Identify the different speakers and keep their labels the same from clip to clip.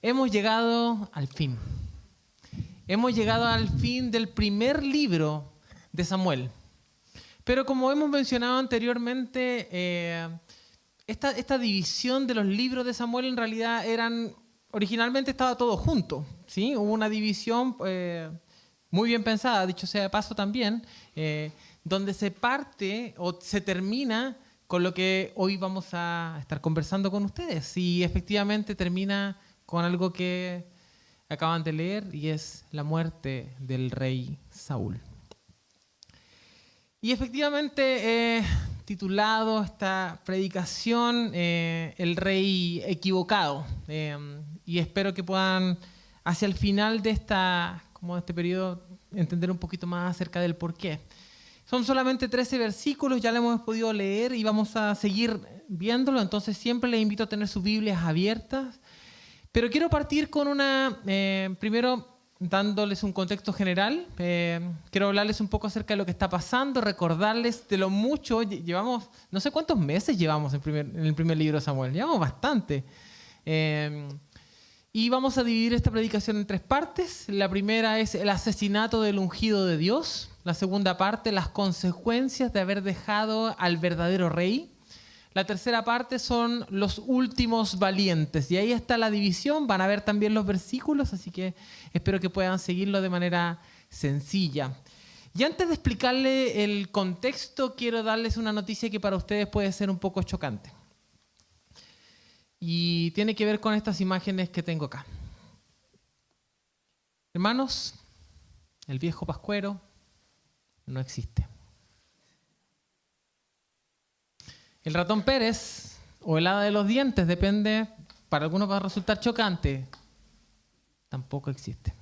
Speaker 1: Hemos llegado al fin. Hemos llegado al fin del primer libro de Samuel. Pero como hemos mencionado anteriormente, esta división de los libros de Samuel en realidad originalmente estaba todo junto, ¿sí? Hubo una división muy bien pensada, dicho sea de paso también, donde se parte o se termina con lo que hoy vamos a estar conversando con ustedes. Y efectivamente termina con algo que acaban de leer y es la muerte del rey Saúl. Y efectivamente titulado esta predicación El rey equivocado. Y espero que puedan hacia el final de este periodo entender un poquito más acerca del porqué. Son solamente 13 versículos, ya lo hemos podido leer y vamos a seguir viéndolo, entonces siempre les invito a tener sus Biblias abiertas. Pero quiero partir con primero dándoles un contexto general. Quiero hablarles un poco acerca de lo que está pasando, recordarles de lo mucho. Llevamos, no sé cuántos meses llevamos en el primer libro de Samuel, llevamos bastante. Y vamos a dividir esta predicación en 3 partes. La primera es el asesinato del ungido de Dios. La segunda parte, las consecuencias de haber dejado al verdadero rey. La tercera parte son los últimos valientes. Y ahí está la división. Van a ver también los versículos, así que espero que puedan seguirlo de manera sencilla. Y antes de explicarle el contexto, quiero darles una noticia que para ustedes puede ser un poco chocante. Y tiene que ver con estas imágenes que tengo acá. Hermanos, el viejo pascuero no existe. El ratón Pérez o el hada de los dientes, depende, para algunos va a resultar chocante, tampoco existe.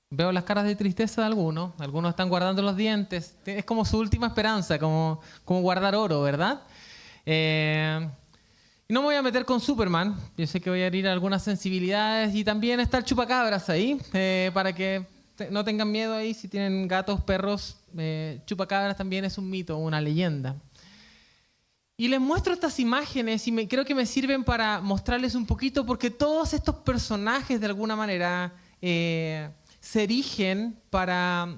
Speaker 1: Veo las caras de tristeza de algunos están guardando los dientes, es como su última esperanza, como guardar oro, ¿verdad? Y no me voy a meter con Superman, yo sé que voy a herir algunas sensibilidades y también está el chupacabras ahí, para que no tengan miedo ahí si tienen gatos, perros, chupacabras también es un mito, una leyenda. Y les muestro estas imágenes y creo que me sirven para mostrarles un poquito porque todos estos personajes de alguna manera se erigen para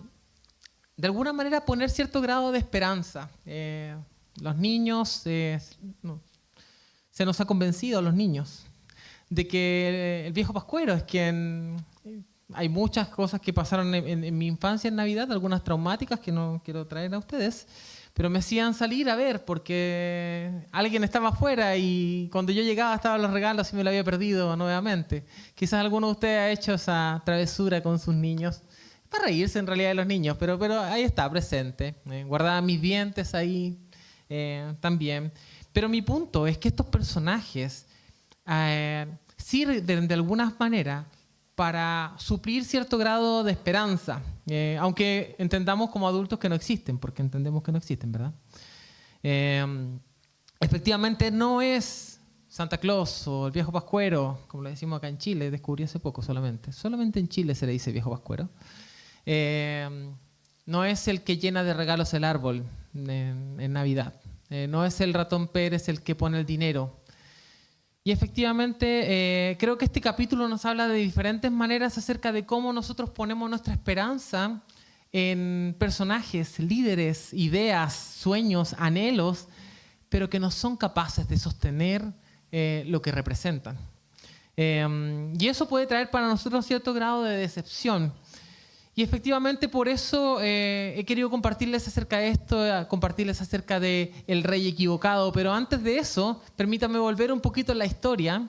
Speaker 1: de alguna manera poner cierto grado de esperanza. Los niños, se nos ha convencido a los niños de que el viejo pascuero es quien... Hay muchas cosas que pasaron en mi infancia en Navidad, algunas traumáticas que no quiero traer a ustedes, pero me hacían salir a ver porque alguien estaba afuera y cuando yo llegaba estaban los regalos y me lo había perdido nuevamente. Quizás alguno de ustedes ha hecho esa travesura con sus niños, para reírse en realidad de los niños, pero ahí está presente. Guardaba mis dientes ahí también. Pero mi punto es que estos personajes sirven de alguna manera para suplir cierto grado de esperanza, aunque entendamos como adultos que no existen, porque entendemos que no existen, ¿verdad? Efectivamente no es Santa Claus o el viejo pascuero, como lo decimos acá en Chile, descubrí hace poco solamente en Chile se le dice viejo pascuero. No es el que llena de regalos el árbol en Navidad. No es el ratón Pérez el que pone el dinero. Y efectivamente creo que este capítulo nos habla de diferentes maneras acerca de cómo nosotros ponemos nuestra esperanza en personajes, líderes, ideas, sueños, anhelos, pero que no son capaces de sostener lo que representan. Y eso puede traer para nosotros cierto grado de decepción. Y efectivamente por eso he querido compartirles acerca de esto, compartirles acerca de el rey equivocado. Pero antes de eso, permítanme volver un poquito a la historia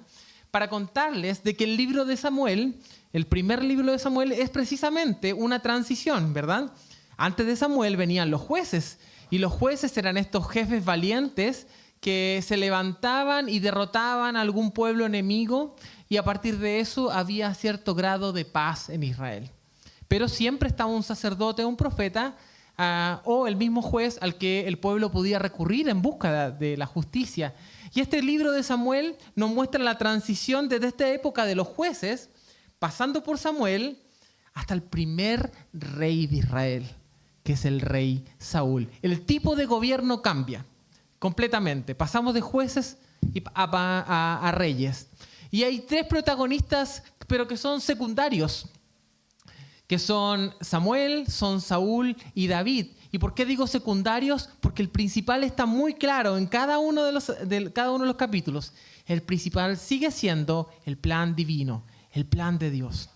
Speaker 1: para contarles de que el libro de Samuel, el primer libro de Samuel, es precisamente una transición, ¿verdad? Antes de Samuel venían los jueces. Y los jueces eran estos jefes valientes que se levantaban y derrotaban a algún pueblo enemigo. Y a partir de eso había cierto grado de paz en Israel. Pero siempre estaba un sacerdote, un profeta o el mismo juez al que el pueblo podía recurrir en busca de la justicia. Y este libro de Samuel nos muestra la transición desde esta época de los jueces, pasando por Samuel, hasta el primer rey de Israel, que es el rey Saúl. El tipo de gobierno cambia completamente. Pasamos de jueces a reyes. Y hay 3 protagonistas, pero que son secundarios, que son Samuel, son Saúl y David. ¿Y por qué digo secundarios? Porque el principal está muy claro en cada uno de los capítulos. El principal sigue siendo el plan divino, el plan de Dios.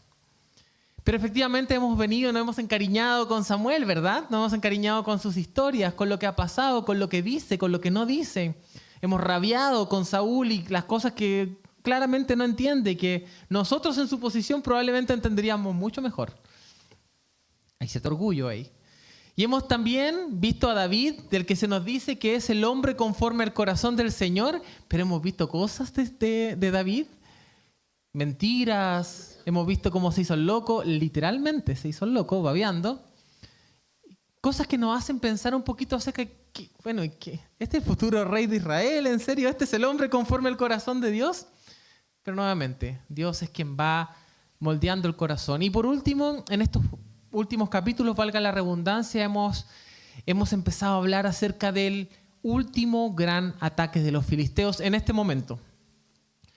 Speaker 1: Pero efectivamente nos hemos encariñado con Samuel, ¿verdad? Nos hemos encariñado con sus historias, con lo que ha pasado, con lo que dice, con lo que no dice. Hemos rabiado con Saúl y las cosas que claramente no entiende, que nosotros en su posición probablemente entenderíamos mucho mejor. Hay cierto orgullo ahí. Y hemos también visto a David, del que se nos dice que es el hombre conforme al corazón del Señor, pero hemos visto cosas de David, mentiras, hemos visto cómo se hizo el loco, literalmente se hizo el loco, babeando. Cosas que nos hacen pensar un poquito acerca de que, este es el futuro rey de Israel, ¿en serio? ¿Este es el hombre conforme al corazón de Dios? Pero nuevamente, Dios es quien va moldeando el corazón. Y por último, en estos últimos capítulos, valga la redundancia, hemos empezado a hablar acerca del último gran ataque de los filisteos en este momento.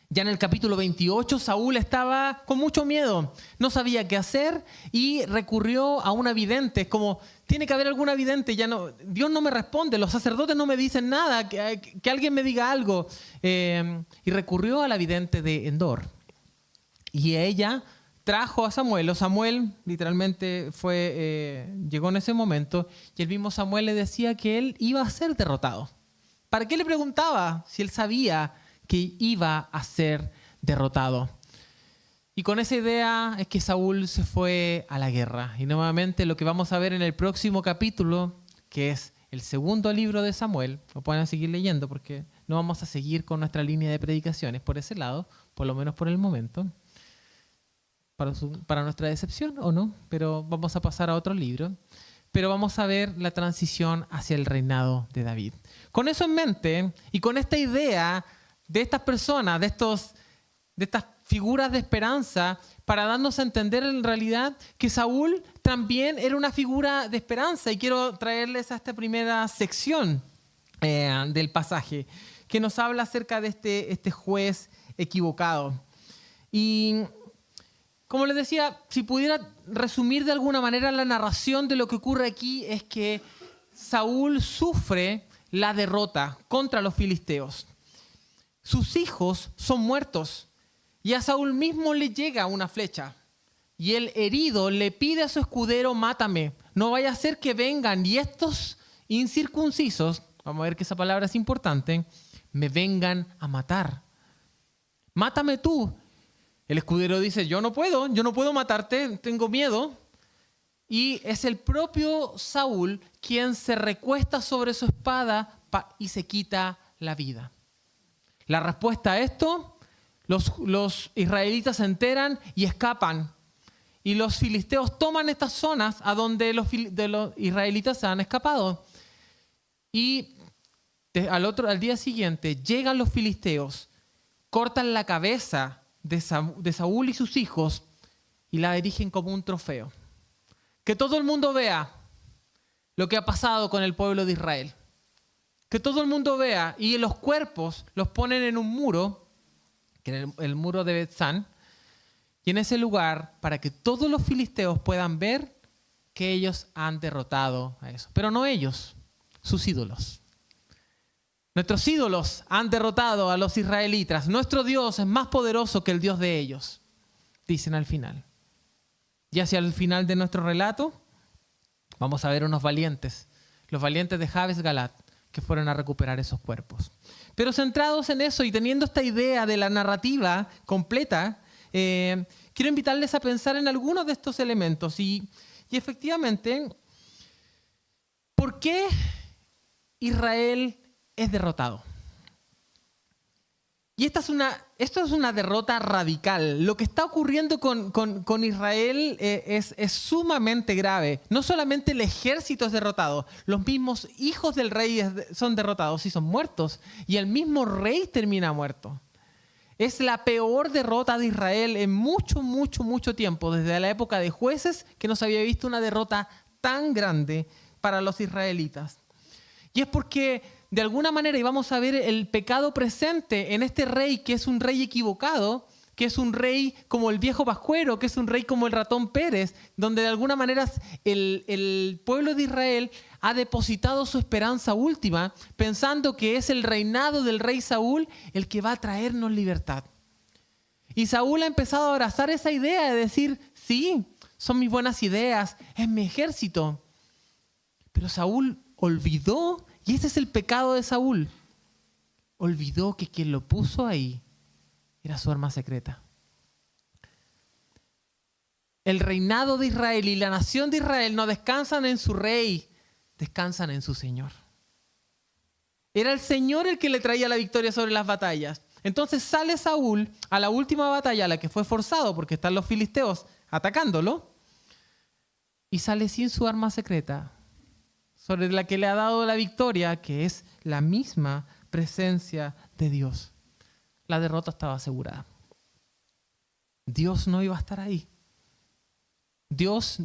Speaker 1: Ya en el capítulo 28, Saúl estaba con mucho miedo, no sabía qué hacer y recurrió a una vidente. Es como, tiene que haber alguna vidente, Dios no me responde, los sacerdotes no me dicen nada, que alguien me diga algo. Y recurrió a la vidente de Endor. Y ella trajo a Samuel. Samuel literalmente llegó en ese momento y el mismo Samuel le decía que él iba a ser derrotado. ¿Para qué le preguntaba si él sabía que iba a ser derrotado? Y con esa idea es que Saúl se fue a la guerra. Y nuevamente lo que vamos a ver en el próximo capítulo, que es el segundo libro de Samuel, lo pueden seguir leyendo porque no vamos a seguir con nuestra línea de predicaciones por ese lado, por lo menos por el momento, para nuestra decepción o no, pero vamos a pasar a otro libro. Pero vamos a ver la transición hacia el reinado de David. Con eso en mente y con esta idea de estas personas, de estas figuras de esperanza, para darnos a entender en realidad que Saúl también era una figura de esperanza. Y quiero traerles a esta primera sección del pasaje, que nos habla acerca de este juez equivocado. Y como les decía, si pudiera resumir de alguna manera la narración de lo que ocurre aquí, es que Saúl sufre la derrota contra los filisteos. Sus hijos son muertos y a Saúl mismo le llega una flecha. Y el herido le pide a su escudero, mátame, no vaya a ser que vengan y estos incircuncisos, vamos a ver que esa palabra es importante, me vengan a matar. Mátame tú. El escudero dice, yo no puedo matarte, tengo miedo. Y es el propio Saúl quien se recuesta sobre su espada y se quita la vida. La respuesta a esto, los israelitas se enteran y escapan. Y los filisteos toman estas zonas a donde los israelitas se han escapado. Y al día siguiente llegan los filisteos, cortan la cabeza de Saúl y sus hijos y la erigen como un trofeo. Que todo el mundo vea lo que ha pasado con el pueblo de Israel. Que todo el mundo vea, y los cuerpos los ponen en un muro, que es el muro de Bet-San, y en ese lugar para que todos los filisteos puedan ver que ellos han derrotado a eso. Pero no ellos, sus ídolos. Nuestros ídolos han derrotado a los israelitas. Nuestro Dios es más poderoso que el Dios de ellos, dicen al final. Y hacia el final de nuestro relato vamos a ver unos valientes, los valientes de Jabes Galat, que fueron a recuperar esos cuerpos. Pero centrados en eso y teniendo esta idea de la narrativa completa, quiero invitarles a pensar en algunos de estos elementos. Y efectivamente, ¿por qué Israel es derrotado? Y esto es una derrota radical. Lo que está ocurriendo con Israel es sumamente grave. No solamente el ejército es derrotado, los mismos hijos del rey son derrotados y son muertos. Y el mismo rey termina muerto. Es la peor derrota de Israel en mucho, mucho, mucho tiempo. Desde la época de jueces, que no se había visto una derrota tan grande para los israelitas. Y es porque de alguna manera, y vamos a ver el pecado presente en este rey, que es un rey equivocado, que es un rey como el viejo Pascuero, que es un rey como el ratón Pérez, donde de alguna manera el pueblo de Israel ha depositado su esperanza última, pensando que es el reinado del rey Saúl el que va a traernos libertad. Y Saúl ha empezado a abrazar esa idea de decir, sí, son mis buenas ideas, es mi ejército. Pero Saúl olvidó, y ese es el pecado de Saúl, olvidó que quien lo puso ahí era su arma secreta. El reinado de Israel y la nación de Israel no descansan en su rey, descansan en su Señor. Era el Señor el que le traía la victoria sobre las batallas. Entonces sale Saúl a la última batalla a la que fue forzado porque están los filisteos atacándolo y sale sin su arma secreta sobre la que le ha dado la victoria, que es la misma presencia de Dios. La derrota estaba asegurada. Dios no iba a estar ahí. Dios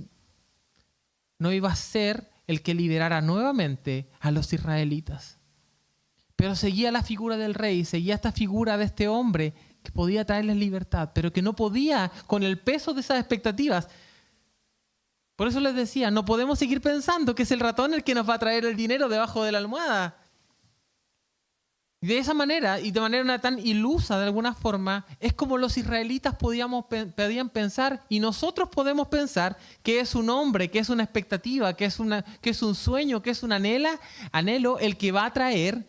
Speaker 1: no iba a ser el que liberara nuevamente a los israelitas. Pero seguía la figura del rey, seguía esta figura de este hombre que podía traerles libertad, pero que no podía con el peso de esas expectativas. Por eso les decía, no podemos seguir pensando que es el ratón el que nos va a traer el dinero debajo de la almohada. De esa manera, y de manera tan ilusa de alguna forma, es como los israelitas podían pensar, y nosotros podemos pensar que es un hombre, que es una expectativa, que es un sueño, que es un anhelo el que va a traer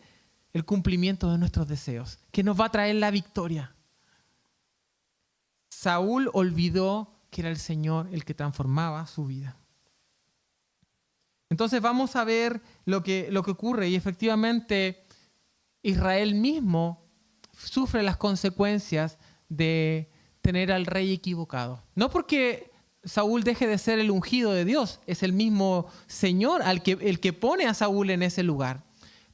Speaker 1: el cumplimiento de nuestros deseos, que nos va a traer la victoria. Saúl olvidó que era el Señor el que transformaba su vida. Entonces vamos a ver lo que ocurre, y efectivamente Israel mismo sufre las consecuencias de tener al rey equivocado. No porque Saúl deje de ser el ungido de Dios, es el mismo Señor el que pone a Saúl en ese lugar.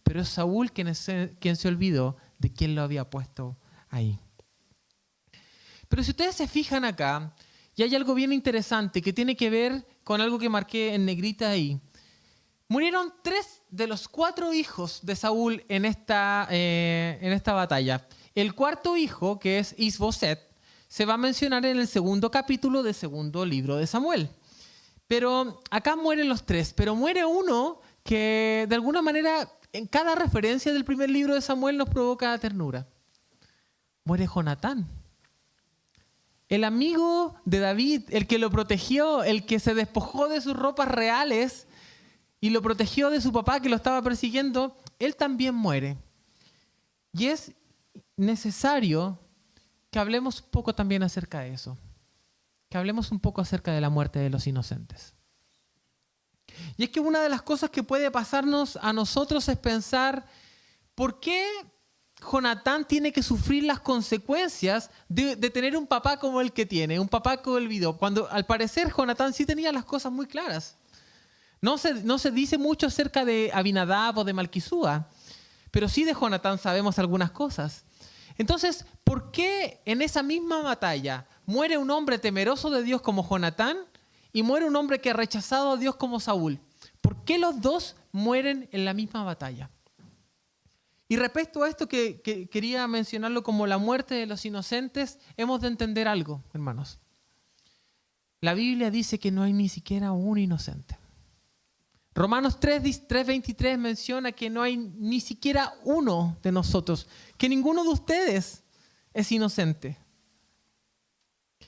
Speaker 1: Pero es Saúl quien se olvidó de quién lo había puesto ahí. Pero si ustedes se fijan acá, y hay algo bien interesante que tiene que ver con algo que marqué en negrita ahí. Murieron 3 de los 4 hijos de Saúl en esta batalla. El cuarto hijo, que es Isboset, se va a mencionar en el segundo capítulo del segundo libro de Samuel. Pero acá mueren los 3, pero muere uno que de alguna manera en cada referencia del primer libro de Samuel nos provoca ternura. Muere Jonatán. El amigo de David, el que lo protegió, el que se despojó de sus ropas reales y lo protegió de su papá que lo estaba persiguiendo, él también muere. Y es necesario que hablemos un poco también acerca de eso. Que hablemos un poco acerca de la muerte de los inocentes. Y es que una de las cosas que puede pasarnos a nosotros es pensar, ¿por qué Jonatán tiene que sufrir las consecuencias de tener un papá como el que tiene, un papá que olvidó? Cuando al parecer Jonatán sí tenía las cosas muy claras. No se dice mucho acerca de Abinadab o de Malquisúa, pero sí de Jonatán sabemos algunas cosas. Entonces, ¿por qué en esa misma batalla muere un hombre temeroso de Dios como Jonatán y muere un hombre que ha rechazado a Dios como Saúl? ¿Por qué los dos mueren en la misma batalla? Y respecto a esto que quería mencionarlo como la muerte de los inocentes, hemos de entender algo, hermanos. La Biblia dice que no hay ni siquiera un inocente. Romanos 3:23 menciona que no hay ni siquiera uno de nosotros, que ninguno de ustedes es inocente.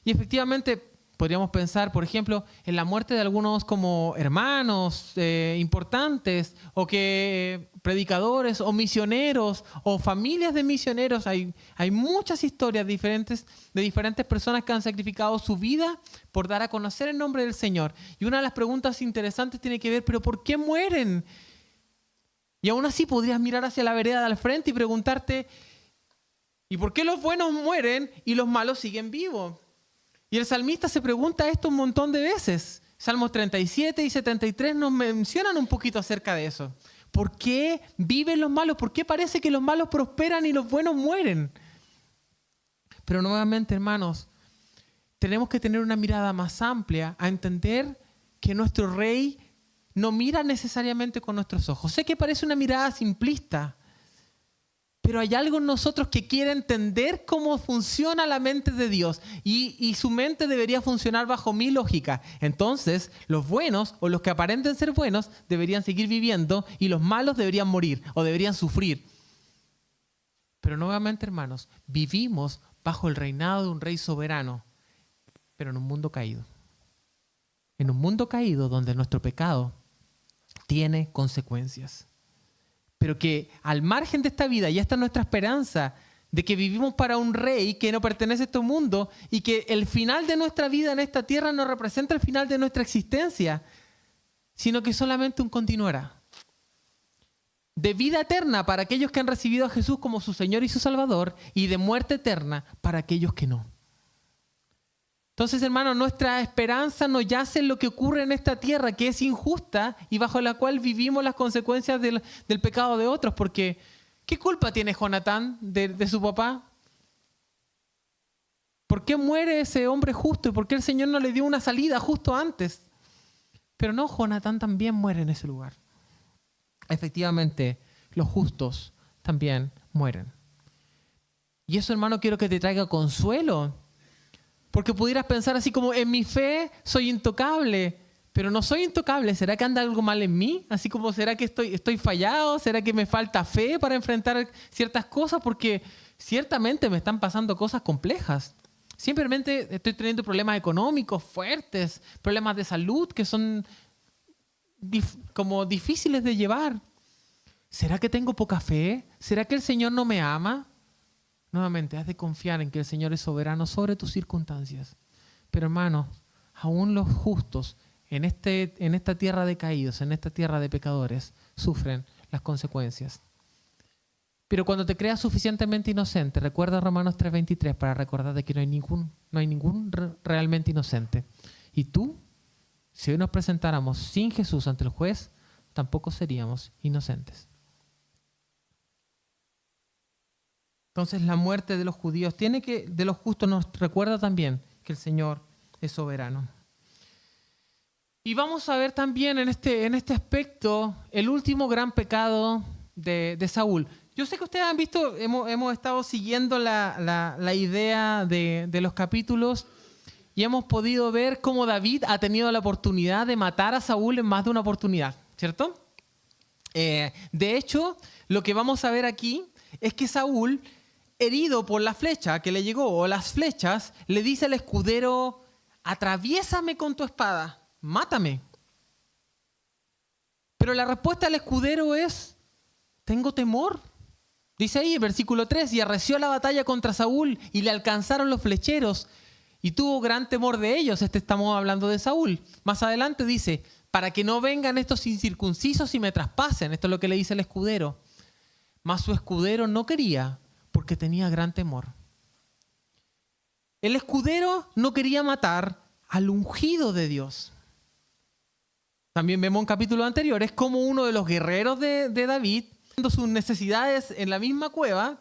Speaker 1: Y efectivamente podríamos pensar, por ejemplo, en la muerte de algunos como hermanos importantes, o que predicadores, o misioneros, o familias de misioneros. Hay muchas historias diferentes de diferentes personas que han sacrificado su vida por dar a conocer el nombre del Señor. Y una de las preguntas interesantes tiene que ver, ¿pero por qué mueren? Y aún así podrías mirar hacia la vereda de al frente y preguntarte, ¿y por qué los buenos mueren y los malos siguen vivos? Y el salmista se pregunta esto un montón de veces. Salmos 37 y 73 nos mencionan un poquito acerca de eso. ¿Por qué viven los malos? ¿Por qué parece que los malos prosperan y los buenos mueren? Pero nuevamente, hermanos, tenemos que tener una mirada más amplia a entender que nuestro rey no mira necesariamente con nuestros ojos. Sé que parece una mirada simplista, Pero hay algo en nosotros que quiere entender cómo funciona la mente de Dios y su mente debería funcionar bajo mi lógica. Entonces, los buenos o los que aparenten ser buenos deberían seguir viviendo y los malos deberían morir o deberían sufrir. Pero nuevamente, hermanos, vivimos bajo el reinado de un rey soberano, pero en un mundo caído. En un mundo caído donde nuestro pecado tiene consecuencias. Pero que al margen de esta vida, y esta es nuestra esperanza, de que vivimos para un rey que no pertenece a este mundo y que el final de nuestra vida en esta tierra no representa el final de nuestra existencia, sino que solamente un continuará. De vida eterna para aquellos que han recibido a Jesús como su Señor y su Salvador, y de muerte eterna para aquellos que no. Entonces, hermanos, nuestra esperanza no yace en lo que ocurre en esta tierra, que es injusta y bajo la cual vivimos las consecuencias del pecado de otros. Porque, ¿qué culpa tiene Jonatán de su papá? ¿Por qué muere ese hombre justo? ¿Y por qué el Señor no le dio una salida justo antes? Pero no, Jonatán también muere en ese lugar. Efectivamente, los justos también mueren. Y eso, hermano, quiero que te traiga consuelo. Porque pudieras pensar así como, en mi fe soy intocable, pero no soy intocable. ¿Será que anda algo mal en mí? Así como, ¿será que estoy fallado? ¿Será que me falta fe para enfrentar ciertas cosas? Porque ciertamente me están pasando cosas complejas. Simplemente estoy teniendo problemas económicos fuertes, problemas de salud que son como difíciles de llevar. ¿Será que tengo poca fe? ¿Será que el Señor no me ama? Nuevamente, has de confiar en que el Señor es soberano sobre tus circunstancias. Pero hermanos, aún los justos en esta tierra de caídos, en esta tierra de pecadores, sufren las consecuencias. Pero cuando te creas suficientemente inocente, recuerda Romanos 3:23 para recordar de que no hay ningún realmente inocente. Y tú, si hoy nos presentáramos sin Jesús ante el juez, tampoco seríamos inocentes. Entonces la muerte de los judíos de los justos nos recuerda también que el Señor es soberano. Y vamos a ver también en este aspecto el último gran pecado de Saúl. Yo sé que ustedes han visto, hemos estado siguiendo la idea de los capítulos y hemos podido ver cómo David ha tenido la oportunidad de matar a Saúl en más de una oportunidad, ¿cierto? De hecho, lo que vamos a ver aquí es que Saúl, herido por la flecha que le llegó, o las flechas, le dice al escudero, atraviésame con tu espada, mátame. Pero la respuesta del escudero es, tengo temor. Dice ahí, versículo 3, y arreció la batalla contra Saúl y le alcanzaron los flecheros y tuvo gran temor de ellos. Estamos hablando de Saúl. Más adelante dice, para que no vengan estos incircuncisos y me traspasen. Esto es lo que le dice el escudero. Mas su escudero no quería, porque tenía gran temor. El escudero no quería matar al ungido de Dios. También vemos en capítulos anteriores como uno de los guerreros de David, haciendo sus necesidades en la misma cueva,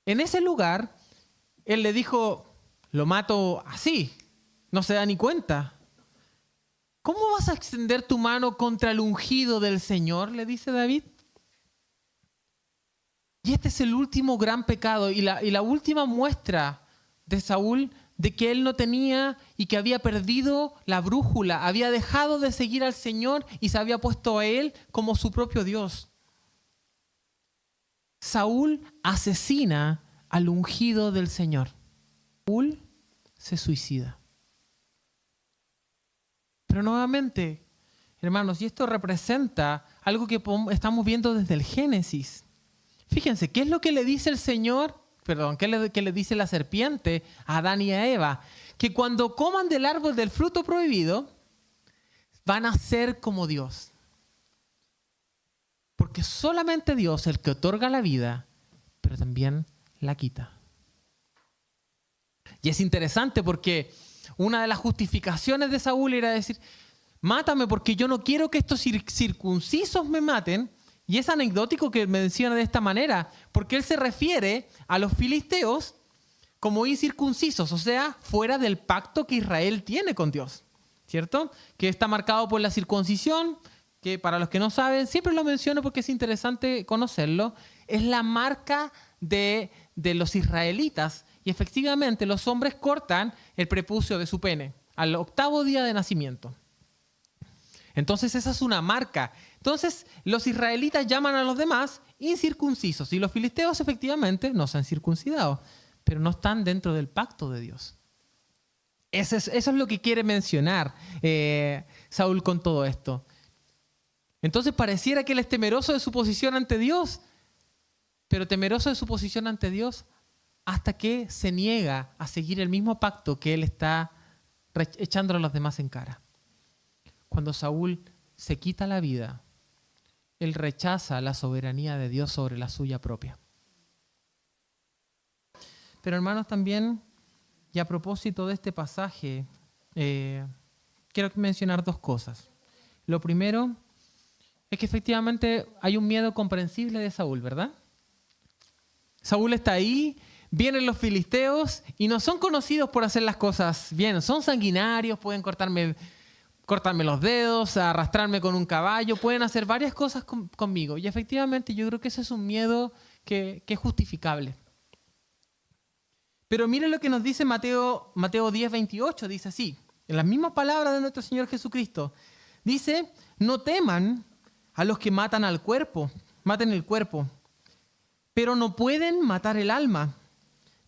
Speaker 1: en ese lugar, él le dijo, lo mato así, no se da ni cuenta. ¿Cómo vas a extender tu mano contra el ungido del Señor?, le dice David. Y este es el último gran pecado y la última muestra de Saúl de que él no tenía y que había perdido la brújula, había dejado de seguir al Señor y se había puesto a él como su propio Dios. Saúl asesina al ungido del Señor. Saúl se suicida. Pero nuevamente, hermanos, y esto representa algo que estamos viendo desde el Génesis. Fíjense, ¿qué es lo que le dice el Señor? ¿Qué le dice la serpiente a Adán y a Eva? Que cuando coman del árbol del fruto prohibido, van a ser como Dios. Porque solamente Dios es el que otorga la vida, pero también la quita. Y es interesante porque una de las justificaciones de Saúl era decir, mátame porque yo no quiero que estos circuncisos me maten. Y es anecdótico que menciona de esta manera, porque él se refiere a los filisteos como incircuncisos, o sea, fuera del pacto que Israel tiene con Dios, ¿cierto? Que está marcado por la circuncisión, que para los que no saben, siempre lo menciono porque es interesante conocerlo, es la marca de los israelitas. Y efectivamente los hombres cortan el prepucio de su pene al 8º día de nacimiento. Entonces esa es una marca. Entonces los israelitas llaman a los demás incircuncisos. Y los filisteos efectivamente no se han circuncidado, pero no están dentro del pacto de Dios. Eso es lo que quiere mencionar Saúl con todo esto. Entonces pareciera que él es temeroso de su posición ante Dios, pero temeroso de su posición ante Dios hasta que se niega a seguir el mismo pacto que él está echándole a los demás en cara. Cuando Saúl se quita la vida, él rechaza la soberanía de Dios sobre la suya propia. Pero hermanos, también, y a propósito de este pasaje, quiero mencionar 2 cosas. Lo primero es que efectivamente hay un miedo comprensible de Saúl, ¿verdad? Saúl está ahí, vienen los filisteos y no son conocidos por hacer las cosas bien. Son sanguinarios, pueden cortarme los dedos, arrastrarme con un caballo, pueden hacer varias cosas conmigo. Y efectivamente yo creo que ese es un miedo que es justificable. Pero miren lo que nos dice Mateo 10:28, dice así, en las mismas palabras de nuestro Señor Jesucristo. Dice, no teman a los que maten el cuerpo, pero no pueden matar el alma.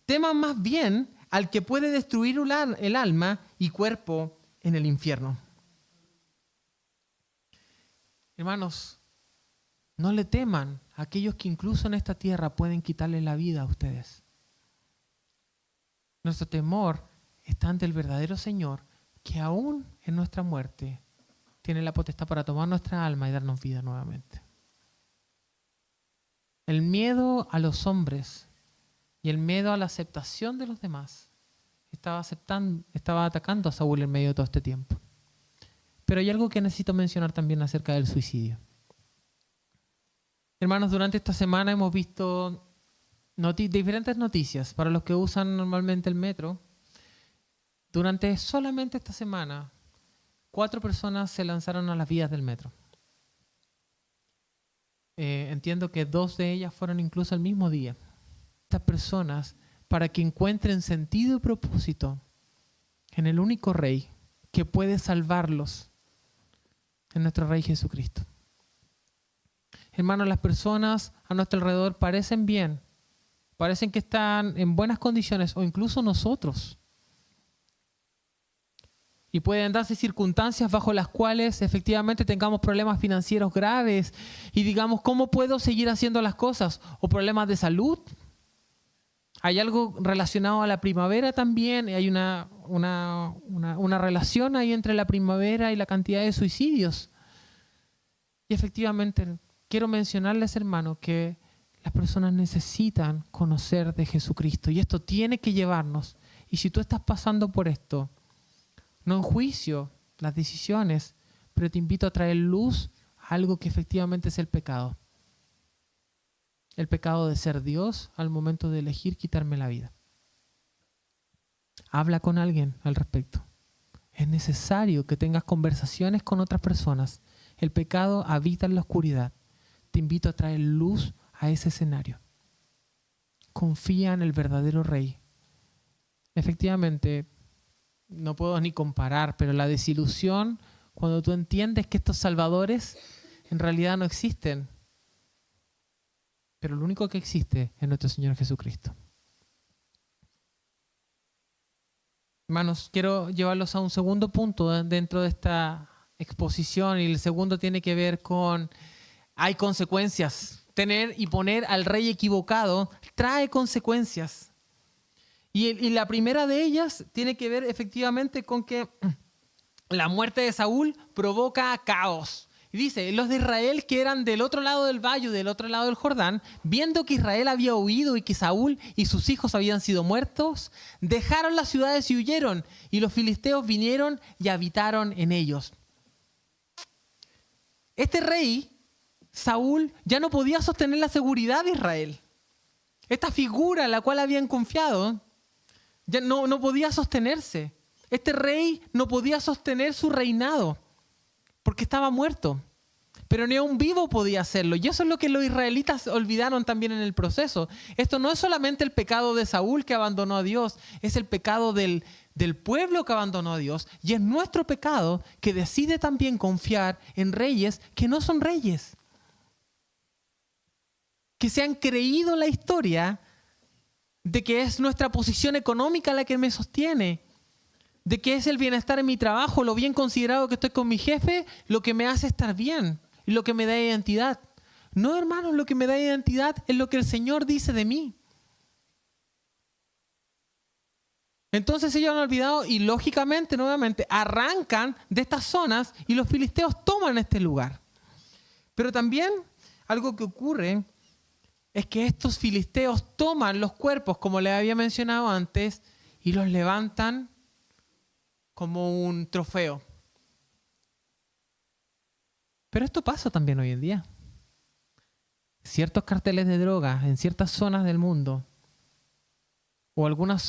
Speaker 1: Teman más bien al que puede destruir el alma y cuerpo en el infierno. Hermanos, no le teman a aquellos que incluso en esta tierra pueden quitarle la vida a ustedes. Nuestro temor está ante el verdadero Señor, que aún en nuestra muerte tiene la potestad para tomar nuestra alma y darnos vida nuevamente. El miedo a los hombres y el miedo a la aceptación de los demás estaba atacando a Saúl en medio de todo este tiempo. Pero hay algo que necesito mencionar también acerca del suicidio. Hermanos, durante esta semana hemos visto diferentes noticias para los que usan normalmente el metro. Durante solamente esta semana, 4 personas se lanzaron a las vías del metro. Entiendo que 2 de ellas fueron incluso el mismo día. Estas personas, para que encuentren sentido y propósito en el único Rey que puede salvarlos, en nuestro Rey Jesucristo. Hermanos, las personas a nuestro alrededor parecen bien, parecen que están en buenas condiciones, o incluso nosotros. Y pueden darse circunstancias bajo las cuales efectivamente tengamos problemas financieros graves y digamos, ¿cómo puedo seguir haciendo las cosas? O problemas de salud. Hay algo relacionado a la primavera también. Hay una relación ahí entre la primavera y la cantidad de suicidios. Y efectivamente, quiero mencionarles, hermanos, que las personas necesitan conocer de Jesucristo. Y esto tiene que llevarnos. Y si tú estás pasando por esto, no enjuicio las decisiones, pero te invito a traer luz a algo que efectivamente es el pecado. El pecado de ser Dios al momento de elegir quitarme la vida. Habla con alguien al respecto. Es necesario que tengas conversaciones con otras personas. El pecado habita en la oscuridad. Te invito a traer luz a ese escenario. Confía en el verdadero Rey. Efectivamente, no puedo ni comparar, pero la desilusión cuando tú entiendes que estos salvadores en realidad no existen. Pero lo único que existe es nuestro Señor Jesucristo. Hermanos, quiero llevarlos a un segundo punto dentro de esta exposición, y el segundo tiene que ver con hay consecuencias. Tener y poner al rey equivocado trae consecuencias. Y la primera de ellas tiene que ver efectivamente con que la muerte de Saúl provoca caos. Y dice, los de Israel que eran del otro lado del valle, del otro lado del Jordán, viendo que Israel había huido y que Saúl y sus hijos habían sido muertos, dejaron las ciudades y huyeron, y los filisteos vinieron y habitaron en ellos. Este rey, Saúl, ya no podía sostener la seguridad de Israel. Esta figura en la cual habían confiado ya no podía sostenerse. Este rey no podía sostener su reinado porque estaba muerto. pero ni aún vivo podía hacerlo. Y eso es lo que los israelitas olvidaron también en el proceso. Esto no es solamente el pecado de Saúl que abandonó a Dios, es el pecado del pueblo que abandonó a Dios. Y es nuestro pecado que decide también confiar en reyes que no son reyes. Que se han creído la historia de que es nuestra posición económica la que me sostiene, de que es el bienestar en mi trabajo, lo bien considerado que estoy con mi jefe, lo que me hace estar bien y lo que me da identidad. No, hermanos, lo que me da identidad es lo que el Señor dice de mí. Entonces ellos han olvidado y lógicamente, nuevamente, arrancan de estas zonas y los filisteos toman este lugar. Pero también algo que ocurre es que estos filisteos toman los cuerpos, como les había mencionado antes, y los levantan como un trofeo. Pero esto pasa también hoy en día. Ciertos carteles de droga en ciertas zonas del mundo, o algunas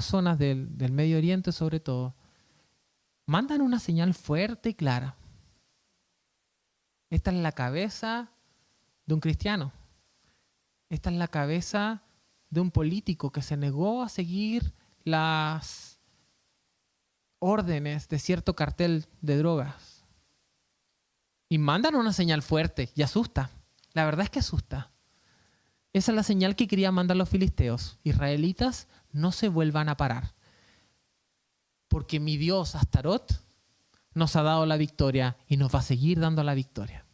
Speaker 1: zonas del Medio Oriente sobre todo, mandan una señal fuerte y clara. Esta es la cabeza de un cristiano. Esta es la cabeza de un político que se negó a seguir las órdenes de cierto cartel de drogas. Y mandan una señal fuerte y asusta. La verdad es que asusta. Esa es la señal que querían mandar los filisteos. Israelitas, no se vuelvan a parar. Porque mi Dios, Astarot, nos ha dado la victoria y nos va a seguir dando la victoria.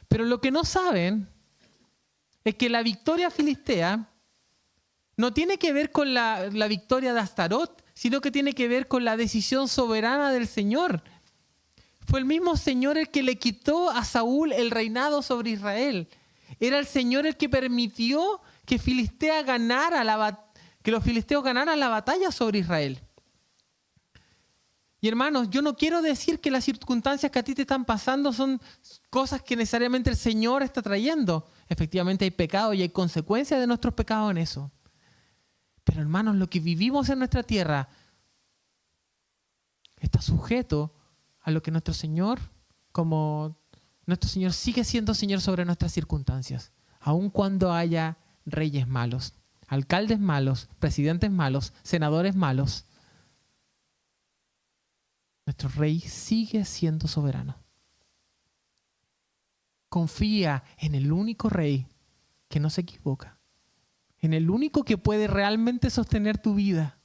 Speaker 1: Pero lo que no saben es que la victoria filistea no tiene que ver con la victoria de Astarot, sino que tiene que ver con la decisión soberana del Señor. Fue el mismo Señor el que le quitó a Saúl el reinado sobre Israel. Era el Señor el que permitió que los filisteos ganaran la batalla sobre Israel. Y hermanos, yo no quiero decir que las circunstancias que a ti te están pasando son cosas que necesariamente el Señor está trayendo. Efectivamente hay pecado y hay consecuencias de nuestros pecados en eso. Pero hermanos, lo que vivimos en nuestra tierra está sujeto a lo que nuestro Señor sigue siendo Señor sobre nuestras circunstancias. Aun cuando haya reyes malos, alcaldes malos, presidentes malos, senadores malos, nuestro Rey sigue siendo soberano. Confía en el único Rey que no se equivoca. En el único que puede realmente sostener tu vida.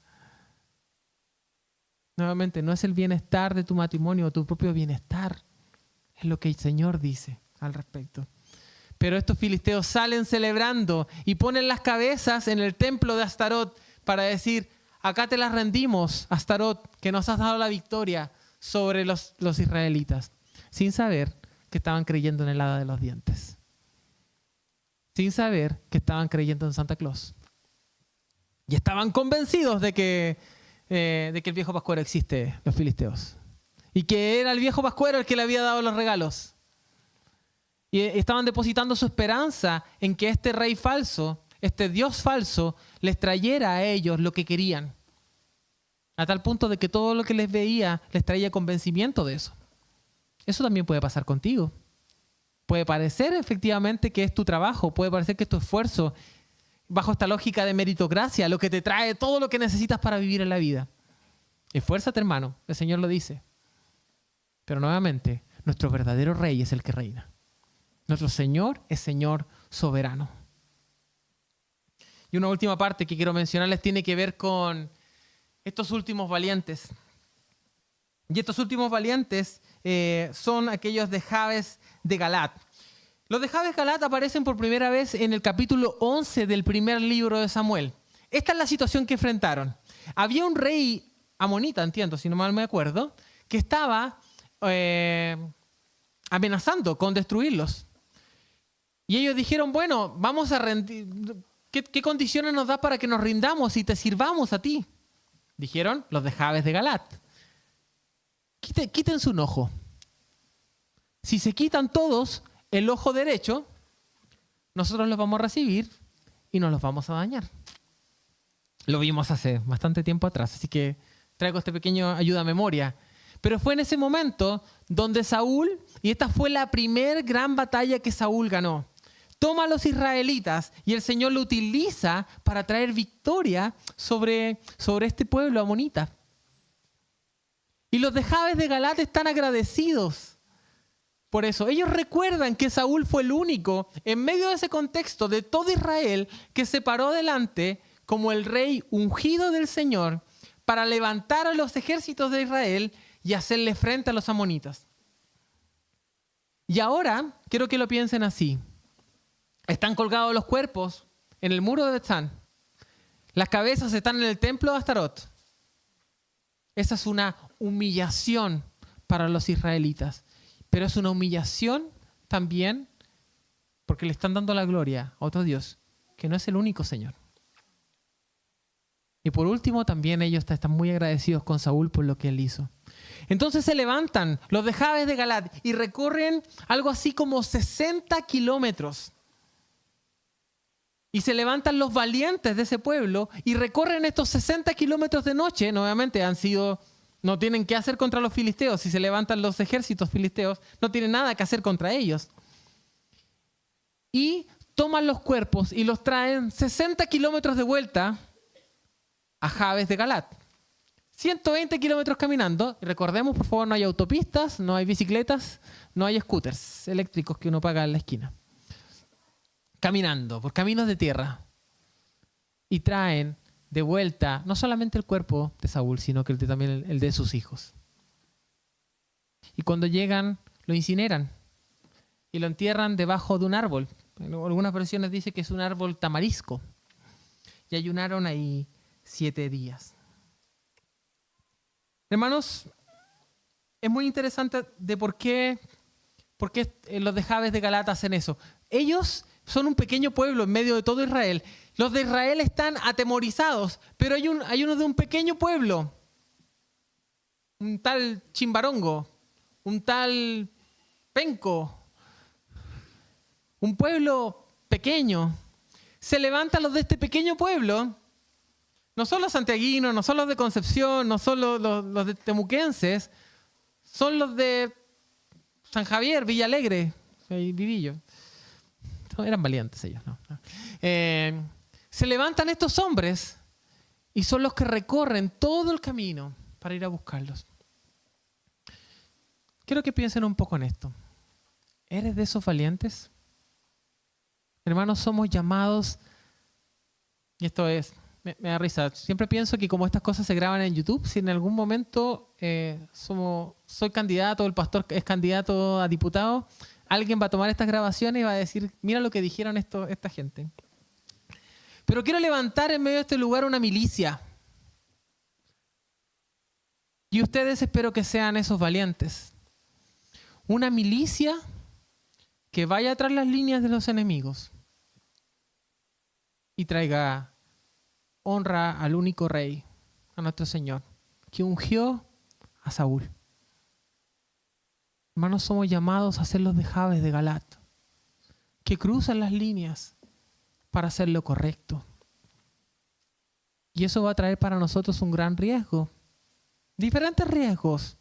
Speaker 1: Nuevamente, no es el bienestar de tu matrimonio o tu propio bienestar. Es lo que el Señor dice al respecto. Pero estos filisteos salen celebrando y ponen las cabezas en el templo de Astarot para decir, acá te las rendimos, Astarot, que nos has dado la victoria sobre los israelitas. Sin saber que estaban creyendo en el hada de los dientes. Sin saber que estaban creyendo en Santa Claus. Y estaban convencidos de que el viejo pascuero existe, los filisteos. Y que era el viejo pascuero el que le había dado los regalos. Y estaban depositando su esperanza en que este rey falso, este Dios falso, les trayera a ellos lo que querían. A tal punto de que todo lo que les veía les traía convencimiento de eso. Eso también puede pasar contigo. Puede parecer efectivamente que es tu trabajo, puede parecer que es tu esfuerzo, bajo esta lógica de meritocracia, lo que te trae todo lo que necesitas para vivir en la vida. Esfuérzate, hermano, el Señor lo dice. Pero nuevamente, nuestro verdadero Rey es el que reina. Nuestro Señor es Señor soberano. Y una última parte que quiero mencionarles tiene que ver con estos últimos valientes. Y estos últimos valientes son aquellos de Jabes de Galat. Los de Jabes de Galat aparecen por primera vez en el capítulo 11 del primer libro de Samuel. Esta es la situación que enfrentaron. Había un rey amonita, entiendo, si no mal me acuerdo, que estaba amenazando con destruirlos. Y ellos dijeron, bueno, vamos a rendir. ¿Qué condiciones nos da para que nos rindamos y te sirvamos a ti? Dijeron los de Jabes de Galat. Quítense un ojo. Si se quitan todos el ojo derecho, nosotros los vamos a recibir y nos los vamos a dañar. Lo vimos hace bastante tiempo atrás, así que traigo este pequeño ayuda a memoria. Pero fue en ese momento donde Saúl, y esta fue la primer gran batalla que Saúl ganó, toma a los israelitas y el Señor lo utiliza para traer victoria sobre este pueblo amonita. Y los de Jabes de Galaad están agradecidos por eso. Ellos recuerdan que Saúl fue el único, en medio de ese contexto de todo Israel, que se paró delante como el rey ungido del Señor para levantar a los ejércitos de Israel y hacerle frente a los amonitas. Y ahora quiero que lo piensen así. Están colgados los cuerpos en el muro de Bet-San. Las cabezas están en el templo de Astarot. Esa es una humillación para los israelitas. Pero es una humillación también porque le están dando la gloria a otro Dios que no es el único Señor. Y por último, también ellos están muy agradecidos con Saúl por lo que él hizo. Entonces se levantan los de Jabes de Galaad y recorren algo así como 60 kilómetros. Y se levantan los valientes de ese pueblo y recorren estos 60 kilómetros de noche. Nuevamente no tienen qué hacer contra los filisteos. Si se levantan los ejércitos filisteos, no tienen nada que hacer contra ellos. Y toman los cuerpos y los traen 60 kilómetros de vuelta a Jabes de Galaad. 120 kilómetros caminando. Y recordemos, por favor, no hay autopistas, no hay bicicletas, no hay scooters eléctricos que uno paga en la esquina. Caminando por caminos de tierra. Y traen de vuelta no solamente el cuerpo de Saúl, sino que también el de sus hijos. Y cuando llegan, lo incineran y lo entierran debajo de un árbol. En algunas versiones dice que es un árbol tamarisco. Y ayunaron ahí 7 días. Hermanos, es muy interesante de por qué los de Jabes de Galaad hacen eso. Ellos son un pequeño pueblo en medio de todo Israel. Los de Israel están atemorizados, pero hay uno de un pequeño pueblo, un tal Chimbarongo, un tal Penco, un pueblo pequeño. Se levantan los de este pequeño pueblo. No son los santiaguinos, no son los de Concepción, no son los de temuquenses, son los de San Javier, Villa Alegre y Vivillo. Eran valientes ellos, ¿no? Se levantan estos hombres y son los que recorren todo el camino para ir a buscarlos. Quiero que piensen un poco en esto. ¿Eres de esos valientes? Hermanos, somos llamados, y esto me da risa. Siempre pienso que como estas cosas se graban en YouTube, si en algún momento soy candidato, el pastor es candidato a diputado, alguien va a tomar estas grabaciones y va a decir, mira lo que dijeron esta gente. Pero quiero levantar en medio de este lugar una milicia. Y ustedes espero que sean esos valientes. Una milicia que vaya tras las líneas de los enemigos y traiga honra al único rey, a nuestro Señor, que ungió a Saúl. Hermanos, somos llamados a ser los de Jabes de Galaad, que cruzan las líneas para hacer lo correcto. Y eso va a traer para nosotros un gran riesgo. Diferentes riesgos.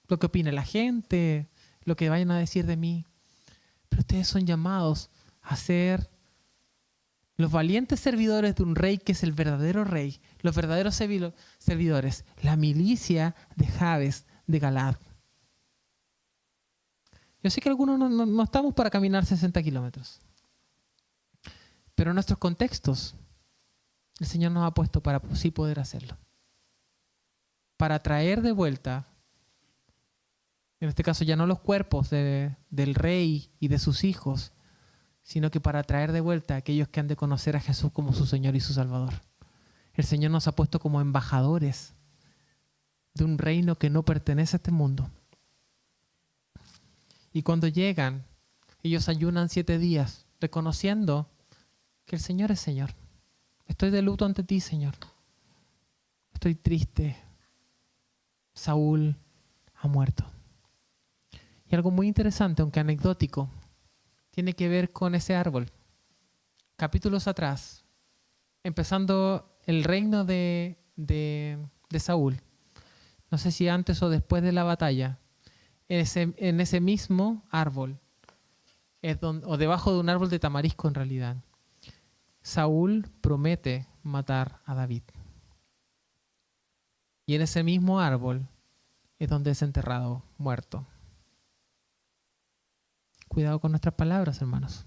Speaker 1: Lo que opine la gente, lo que vayan a decir de mí. Pero ustedes son llamados a ser los valientes servidores de un rey que es el verdadero rey, los verdaderos servidores, la milicia de Jabes de Galaad. Yo sé que algunos no estamos para caminar 60 kilómetros, pero en nuestros contextos el Señor nos ha puesto para sí poder hacerlo. Para traer de vuelta, en este caso ya no los cuerpos del rey y de sus hijos, sino que para traer de vuelta a aquellos que han de conocer a Jesús como su Señor y su Salvador. El Señor nos ha puesto como embajadores de un reino que no pertenece a este mundo. Y cuando llegan, ellos ayunan 7 días, reconociendo que el Señor es Señor. Estoy de luto ante ti, Señor. Estoy triste. Saúl ha muerto. Y algo muy interesante, aunque anecdótico, tiene que ver con ese árbol. Capítulos atrás, empezando el reino de Saúl, no sé si antes o después de la batalla, en ese mismo árbol, o debajo de un árbol de tamarisco en realidad, Saúl promete matar a David. Y en ese mismo árbol es donde es enterrado, muerto. Cuidado con nuestras palabras, hermanos.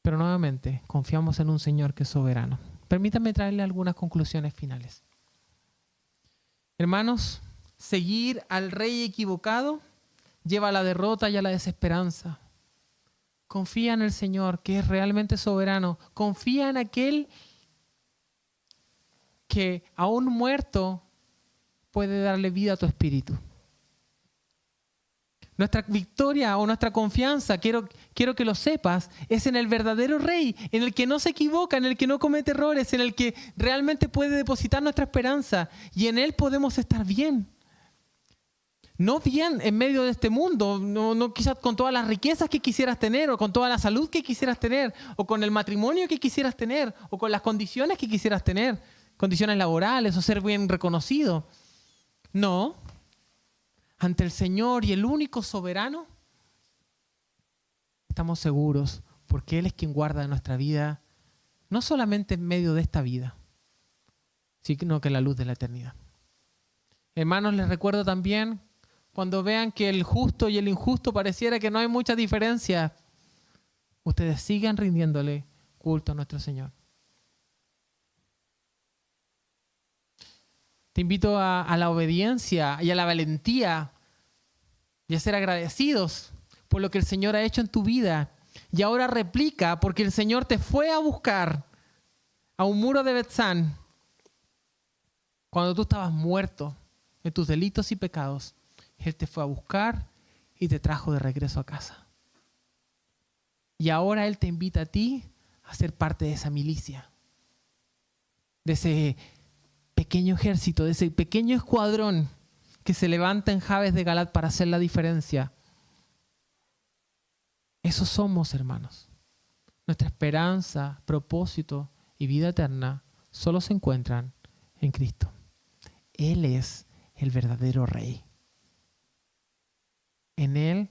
Speaker 1: Pero nuevamente, confiamos en un Señor que es soberano. Permítanme traerle algunas conclusiones finales. Hermanos, seguir al rey equivocado lleva a la derrota y a la desesperanza. Confía en el Señor, que es realmente soberano. Confía en aquel que, aún muerto, puede darle vida a tu espíritu. Nuestra victoria o nuestra confianza, quiero que lo sepas, es en el verdadero Rey, en el que no se equivoca, en el que no comete errores, en el que realmente puede depositar nuestra esperanza, y en Él podemos estar bien. No bien en medio de este mundo, no quizás con todas las riquezas que quisieras tener, o con toda la salud que quisieras tener, o con el matrimonio que quisieras tener, o con las condiciones que quisieras tener, condiciones laborales o ser bien reconocido. No. Ante el Señor y el único soberano, estamos seguros porque Él es quien guarda nuestra vida, no solamente en medio de esta vida, sino que en la luz de la eternidad. Hermanos, les recuerdo también, cuando vean que el justo y el injusto pareciera que no hay mucha diferencia, ustedes sigan rindiéndole culto a nuestro Señor. Te invito a la obediencia y a la valentía y a ser agradecidos por lo que el Señor ha hecho en tu vida. Y ahora replica, porque el Señor te fue a buscar a un muro de Betzán cuando tú estabas muerto en tus delitos y pecados. Él te fue a buscar y te trajo de regreso a casa. Y ahora Él te invita a ti a ser parte de esa milicia, de ese pequeño ejército, de ese pequeño escuadrón que se levanta en Jabes de Galaad para hacer la diferencia. Esos somos, hermanos. Nuestra esperanza, propósito y vida eterna solo se encuentran en Cristo. Él es el verdadero Rey. En Él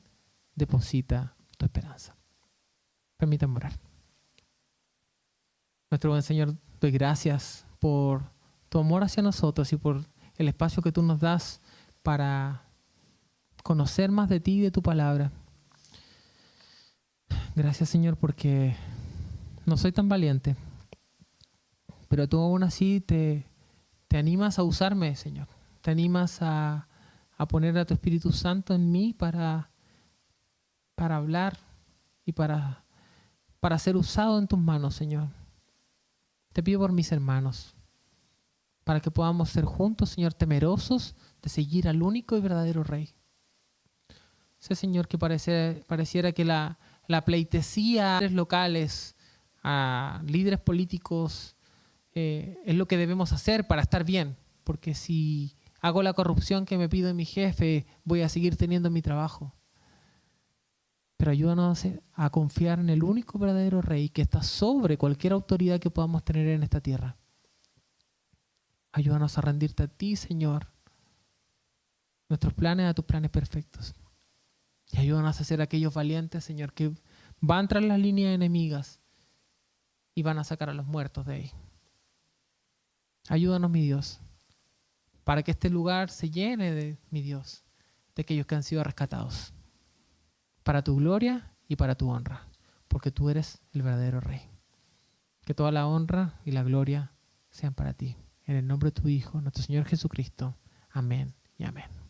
Speaker 1: deposita tu esperanza. Permítanme orar. Nuestro buen Señor, doy gracias por tu amor hacia nosotros y por el espacio que tú nos das para conocer más de ti y de tu palabra. Gracias, Señor, porque no soy tan valiente, pero tú aún así te animas a usarme, Señor. Te animas a poner a tu Espíritu Santo en mí para hablar y para ser usado en tus manos, Señor. Te pido por mis hermanos, para que podamos ser juntos, Señor, temerosos de seguir al único y verdadero Rey. Sé, Señor, que pareciera que la pleitesía a líderes locales, a líderes políticos, es lo que debemos hacer para estar bien. Porque si hago la corrupción que me pide mi jefe, voy a seguir teniendo mi trabajo. Pero ayúdanos a confiar en el único verdadero Rey que está sobre cualquier autoridad que podamos tener en esta tierra. Ayúdanos a rendirte a ti, Señor, nuestros planes a tus planes perfectos. Y ayúdanos a ser aquellos valientes, Señor, que van tras las líneas enemigas y van a sacar a los muertos de ahí. Ayúdanos, mi Dios, para que este lugar se llene mi Dios, de aquellos que han sido rescatados, para tu gloria y para tu honra, porque tú eres el verdadero Rey. Que toda la honra y la gloria sean para ti. En el nombre de tu Hijo, nuestro Señor Jesucristo. Amén y amén.